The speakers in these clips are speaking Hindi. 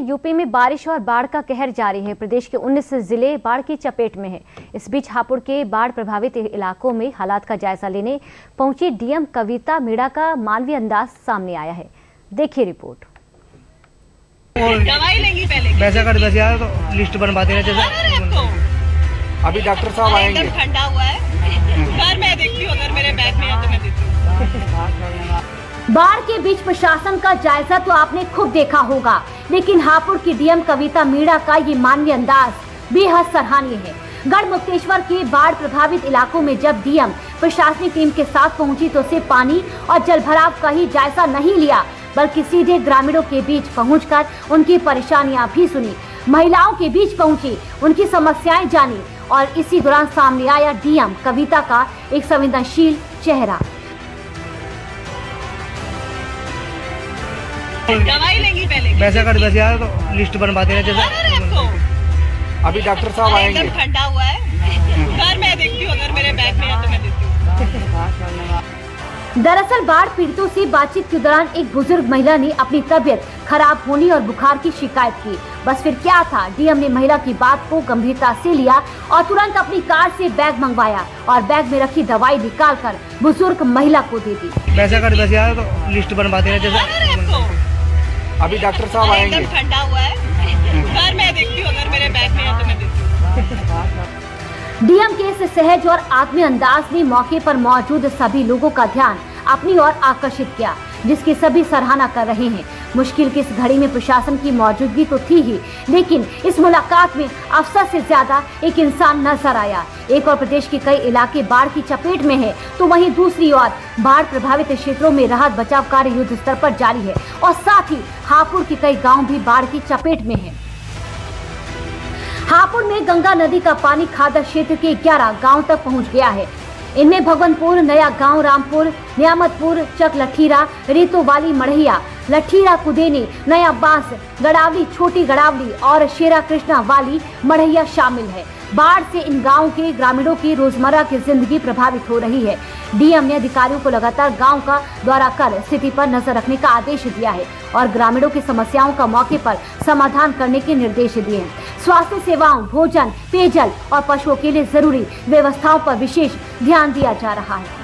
यूपी में बारिश और बाढ़ का कहर जारी है। प्रदेश के 19 जिले बाढ़ की चपेट में हैं। इस बीच हापुड़ के बाढ़ प्रभावित इलाकों में हालात का जायजा लेने पहुंची डीएम कविता मीणा का मानवीय अंदाज सामने आया है। देखिए रिपोर्ट। दवाई लेंगी पहले वैसे कर वैसे यार तो लिस्ट बनवा देना जैसे अभी डॉक्टर साहब आएंगे। एकदम ठंडा हुआ है। घर मैं देखती हूँ, अगर मेरे बैग में है तो मैं देती हूँ। बाढ़ के बीच प्रशासन का जायजा तो आपने खुद देखा होगा, लेकिन हापुड़ की डीएम कविता मीणा का ये मानवीय अंदाज बेहद सराहनीय है। गढ़मुक्तेश्वर के बाढ़ प्रभावित इलाकों में जब डीएम प्रशासनिक टीम के साथ पहुंची तो सिर्फ पानी और जलभराव का ही जायजा नहीं लिया, बल्कि सीधे ग्रामीणों के बीच पहुंचकर उनकी परेशानियां भी सुनी, महिलाओं के बीच पहुंची, उनकी समस्याएं जानी और इसी दौरान सामने आया डीएम कविता का एक संवेदनशील चेहरा। दवाई लेंगी पहले वैसे कर वैसे यार तो लिस्ट बनवा देना जैसे अभी डॉक्टर साहब आएंगे। एकदम ठंडा हुआ है। घर मैं देखती हूँ, अगर मेरे बैग में है तो मैं देती हूँ। दरअसल बाढ़ पीड़ितों से बातचीत के दौरान एक बुजुर्ग महिला ने अपनी तबीयत खराब होने और बुखार की शिकायत की। बस फिर क्या था, डीएम ने महिला की बात को गंभीरता से लिया और तुरंत अपनी कार से बैग मंगवाया और बैग में रखी दवाई निकालकर बुजुर्ग महिला को दे दी। वैसे कर वैसे यार तो लिस्ट बनवा देना जैसे अभी डॉक्टर साहब आएंगे। एकदम ठंडा हुआ है। घर मैं देखती हूँ, अगर मेरे बैग में है तो मैं देती हूँ। डीएम के इस सहज और आत्मीय अंदाज ने मौके पर मौजूद सभी लोगों का ध्यान अपनी ओर आकर्षित किया, जिसकी सभी सराहना कर रहे हैं। मुश्किल की इस घड़ी में प्रशासन की मौजूदगी तो थी ही, लेकिन इस मुलाकात में अफसर से ज्यादा एक इंसान नजर आया। एक और प्रदेश के कई इलाके बाढ़ की चपेट में है, तो वहीं दूसरी ओर बाढ़ प्रभावित क्षेत्रों में राहत बचाव कार्य युद्ध स्तर पर जारी है और साथ ही हापुड़ के कई गाँव भी बाढ़ की चपेट में है। हापुड़ में गंगा नदी का पानी खादर क्षेत्र के 11 गांव तक पहुंच गया है। इनमें भगवानपुर, नया गांव, रामपुर, नियामतपुर, चक लठीरा, रेतोवाली, मढ़िया, लठीरा, कुदेनी, नया बांस, गड़ावली, छोटी गड़ावली और शेरा कृष्णा वाली मढ़िया शामिल है। बाढ़ से इन गांवों के ग्रामीणों की रोजमर्रा की जिंदगी प्रभावित हो रही है। डीएम ने अधिकारियों को लगातार गांव का दौरा कर स्थिति पर नजर रखने का आदेश दिया है और ग्रामीणों की समस्याओं का मौके पर समाधान करने के निर्देश दिए हैं। स्वास्थ्य सेवाओं, भोजन, पेयजल और पशुओं के लिए जरूरी व्यवस्थाओं पर विशेष ध्यान दिया जा रहा है।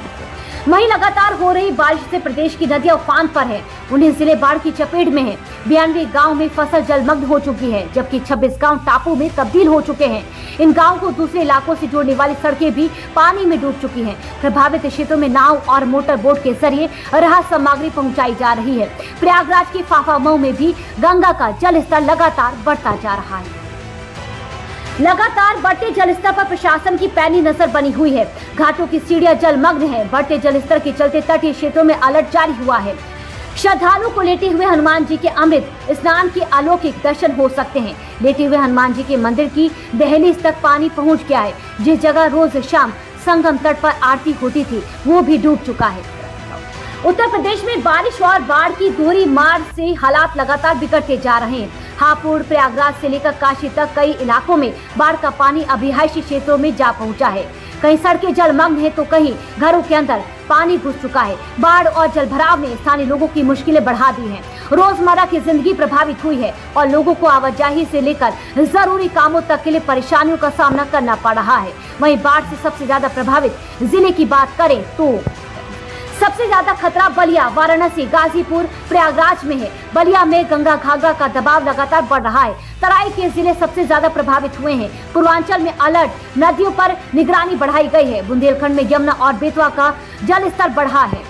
वहीं लगातार हो रही बारिश से प्रदेश की नदियां उफान पर है। 19 जिले बाढ़ की चपेट में हैं। 92 गांव में फसल जलमग्न हो चुकी है, जबकि 26 गांव टापू में तब्दील हो चुके हैं। इन गांवों को दूसरे इलाकों से जोड़ने वाली सड़कें भी पानी में डूब चुकी हैं। प्रभावित क्षेत्रों में नाव और मोटर बोट के जरिए राहत सामग्री पहुंचाई जा रही है। प्रयागराज के फाफामऊ में भी गंगा का जल स्तर लगातार बढ़ता जा रहा है। लगातार बढ़ते जलस्तर पर प्रशासन की पैनी नजर बनी हुई है। घाटों की सीढ़ियां जलमग्न है। बढ़ते जलस्तर के चलते तटीय क्षेत्रों में अलर्ट जारी हुआ है। श्रद्धालु को लेटे हुए हनुमान जी के अमृत स्नान के अलौकिक दर्शन हो सकते हैं। लेटे हुए हनुमान जी के मंदिर की दहलीज तक पानी पहुंच गया है। जिस जगह रोज शाम संगम तट पर आरती होती थी, वो भी डूब चुका है। उत्तर प्रदेश में बारिश और बाढ़ की दोहरी मार से हालात लगातार बिगड़ते जा रहे हैं। हापुड़, प्रयागराज से लेकर काशी तक कई इलाकों में बाढ़ का पानी अब रिहायशी क्षेत्रों में जा पहुंचा है। कहीं सड़कें जलमग्न है तो कहीं घरों के अंदर पानी घुस चुका है। बाढ़ और जलभराव ने स्थानीय लोगों की मुश्किलें बढ़ा दी हैं। रोजमर्रा की जिंदगी प्रभावित हुई है और लोगों को आवाजाही से लेकर जरूरी कामों तक के लिए परेशानियों का सामना करना पड़ रहा है। वहीं बाढ़ से सबसे ज्यादा प्रभावित जिले की बात करें तो सबसे ज्यादा खतरा बलिया, वाराणसी, गाजीपुर, प्रयागराज में है। बलिया में गंगा घाघरा का दबाव लगातार बढ़ रहा है। तराई के जिले सबसे ज्यादा प्रभावित हुए हैं। पूर्वांचल में अलर्ट, नदियों पर निगरानी बढ़ाई गई है। बुंदेलखंड में यमुना और बेतवा का जल स्तर बढ़ा है।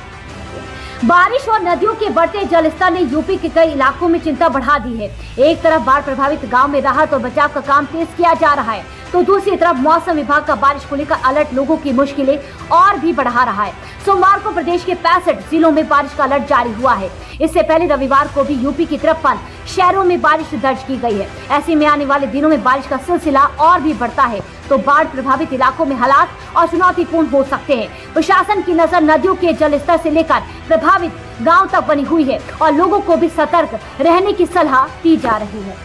बारिश और नदियों के बढ़ते जलस्तर ने यूपी के कई इलाकों में चिंता बढ़ा दी है। एक तरफ बाढ़ प्रभावित गांव में राहत और बचाव का काम तेज किया जा रहा है, तो दूसरी तरफ मौसम विभाग का बारिश को लेकर अलर्ट लोगों की मुश्किलें और भी बढ़ा रहा है। सोमवार को प्रदेश के 65 जिलों में बारिश का अलर्ट जारी हुआ है। इससे पहले रविवार को भी यूपी की 53 शहरों में बारिश दर्ज की गई है। ऐसे में आने वाले दिनों में बारिश का सिलसिला और भी बढ़ता है तो बाढ़ प्रभावित इलाकों में हालात और चुनौतीपूर्ण हो सकते हैं। प्रशासन की नजर नदियों के जलस्तर से लेकर प्रभावित गांव तक बनी हुई है और लोगों को भी सतर्क रहने की सलाह दी जा रही है।